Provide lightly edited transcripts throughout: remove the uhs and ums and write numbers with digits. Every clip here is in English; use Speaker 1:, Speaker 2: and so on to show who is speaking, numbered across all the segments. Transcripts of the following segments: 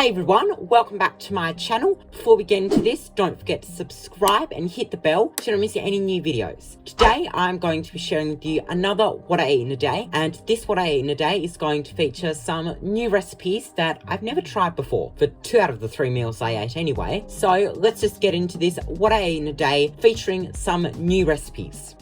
Speaker 1: Hey everyone, welcome back to my channel. Before we get into this, don't forget to subscribe and hit the bell so you don't miss any new videos. Today, I'm going to be sharing with you another What I Eat in a Day, and this What I Eat in a Day is going to feature some new recipes that I've never tried before for 2 out of the 3 meals I ate anyway. So let's just get into this What I Eat in a Day featuring some new recipes.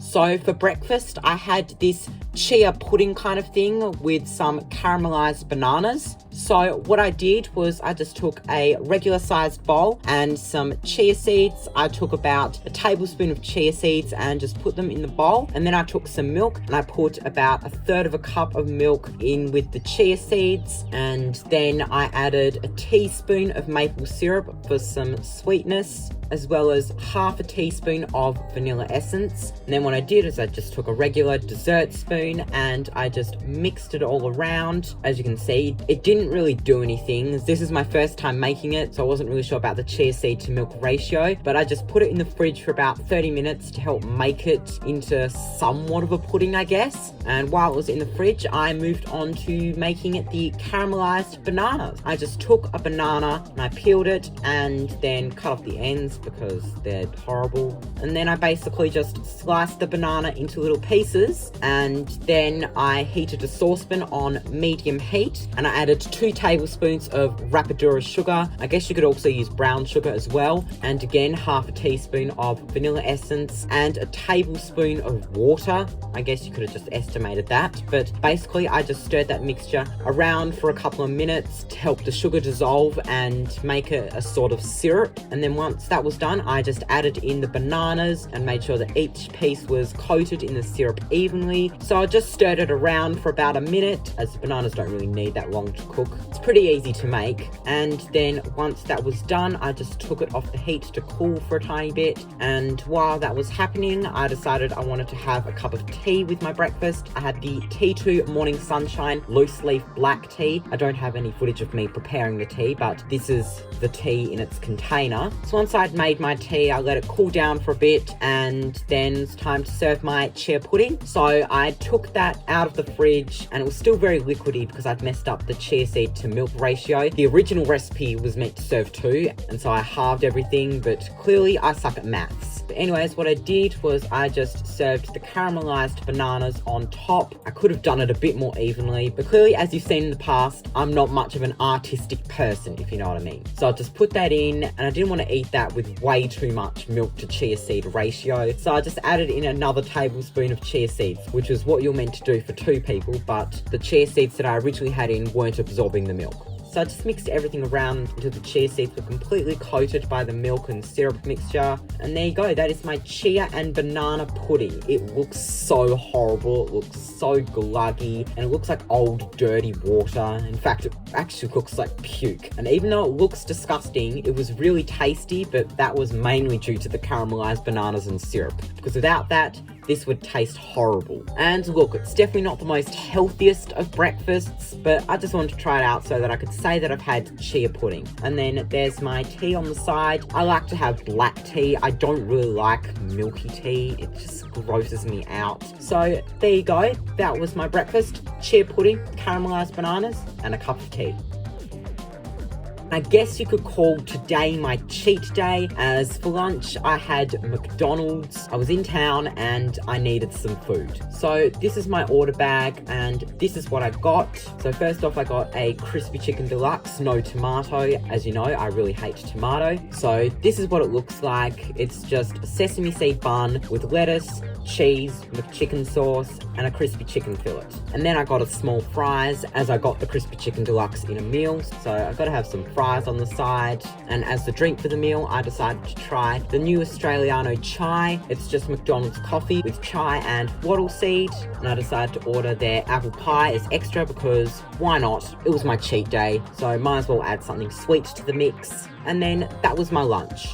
Speaker 1: So for breakfast, I had this chia pudding kind of thing with some caramelized bananas. So what I did was I just took a regular sized bowl and some chia seeds. I took about a tablespoon of chia seeds and just put them in the bowl. And then I took some milk and I put about 1/3 of a cup of milk in with the chia seeds. And then I added a teaspoon of maple syrup for some sweetness, as well as 1/2 teaspoon of vanilla essence. And then what I did is I just took a regular dessert spoon and I just mixed it all around. As you can see, it didn't really do anything. This is my first time making it, so I wasn't really sure about the chia seed to milk ratio, but I just put it in the fridge for about 30 minutes to help make it into somewhat of a pudding, I guess. And while it was in the fridge, I moved on to making it the caramelized bananas. I just took a banana and I peeled it and then cut off the ends because they're horrible. And then I basically just sliced the banana into little pieces, and then I heated a saucepan on medium heat and I added 2 tablespoons of rapadura sugar. I guess you could also use brown sugar as well. And again, 1/2 teaspoon of vanilla essence and a tablespoon of water. I guess you could have just estimated that. But basically, I just stirred that mixture around for a couple of minutes to help the sugar dissolve and make it a sort of syrup. And then once that was done, I just added in the bananas and made sure that each piece was coated in the syrup evenly. So I just stirred it around for about a minute, as the bananas don't really need that long to cook. It's pretty easy to make. And then once that was done, I just took it off the heat to cool for a tiny bit. And while that was happening, I decided I wanted to have a cup of tea with my breakfast. I had the T2 Morning Sunshine loose leaf black tea. I don't have any footage of me preparing the tea, but this is the tea in its container. So once I'd made my tea, I let it cool down for a bit, and then it's time to serve my chia pudding. So I took that out of the fridge and it was still very liquidy because I'd messed up the chia seed to milk ratio. The original recipe was meant to serve 2, and so I halved everything, but clearly I suck at maths. But anyways, what I did was I just served the caramelized bananas on top. I could have done it a bit more evenly, but clearly, as you've seen in the past, I'm not much of an artistic person, if you know what I mean. So I just put that in, and I didn't want to eat that with way too much milk to chia seed ratio. So I just added in another tablespoon of chia seeds, which is what you're meant to do for 2 people, but the chia seeds that I originally had in weren't absorbing the milk. So I just mixed everything around until the chia seeds were completely coated by the milk and syrup mixture. And there you go, that is my chia and banana pudding. It looks so horrible, it looks so gluggy, and it looks like old dirty water. In fact, it actually looks like puke. And even though it looks disgusting, it was really tasty, but that was mainly due to the caramelized bananas and syrup. Because without that, this would taste horrible. And look, it's definitely not the most healthiest of breakfasts, but I just wanted to try it out so that I could say that I've had chia pudding. And then there's my tea on the side. I like to have black tea. I don't really like milky tea. It just grosses me out. So there you go. That was my breakfast. Chia pudding, caramelized bananas, and a cup of tea. I guess you could call today my cheat day, as for lunch I had McDonald's. I was in town and I needed some food. So this is my order bag and this is what I got. So first off, I got a crispy chicken deluxe, no tomato. As you know, I really hate tomato. So this is what it looks like. It's just a sesame seed bun with lettuce, cheese, McChicken sauce, and a crispy chicken fillet. And then I got a small fries, as I got the crispy chicken deluxe in a meal. So I've got to have some fries on the side. And as the drink for the meal, I decided to try the new Australiano chai. It's just McDonald's coffee with chai and wattle seed. And I decided to order their apple pie as extra because why not? It was my cheat day, so I might as well add something sweet to the mix. And then that was my lunch.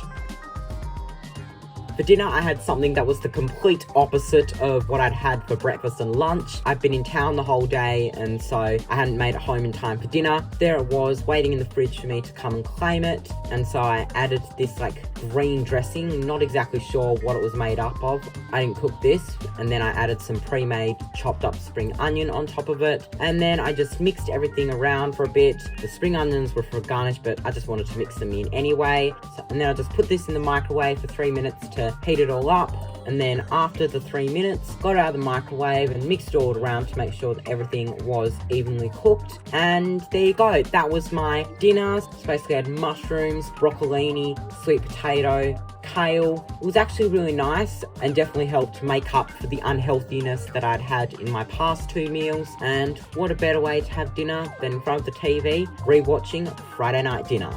Speaker 1: For dinner, I had something that was the complete opposite of what I'd had for breakfast and lunch. I've been in town the whole day, and so I hadn't made it home in time for dinner. There it was, waiting in the fridge for me to come and claim it. And so I added this like green dressing. Not exactly sure what it was made up of. I didn't cook this. And then I added some pre-made chopped up spring onion on top of it. And then I just mixed everything around for a bit. The spring onions were for garnish, but I just wanted to mix them in anyway. And then I just put this in the microwave for 3 minutes to heat it all up. And then after the 3 minutes, got it out of the microwave and mixed it all around to make sure that everything was evenly cooked. And there you go. That was my dinner. So basically I had mushrooms, broccolini, sweet potato, kale. It was actually really nice and definitely helped make up for the unhealthiness that I'd had in my past 2 meals. And what a better way to have dinner than in front of the TV, rewatching Friday night dinner.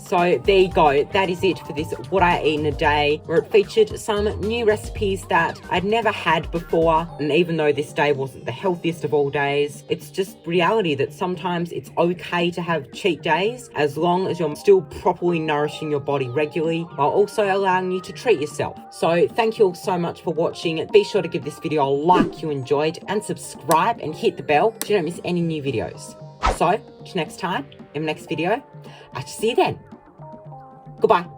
Speaker 1: So there you go, that is it for this What I Eat in a Day, where it featured some new recipes that I'd never had before. And even though this day wasn't the healthiest of all days, it's just reality that sometimes it's okay to have cheat days as long as you're still properly nourishing your body regularly while also allowing you to treat yourself. So thank you all so much for watching. Be sure to give this video a like you enjoyed and subscribe and hit the bell so you don't miss any new videos. So, till next time, in the next video, I shall see you then. Goodbye.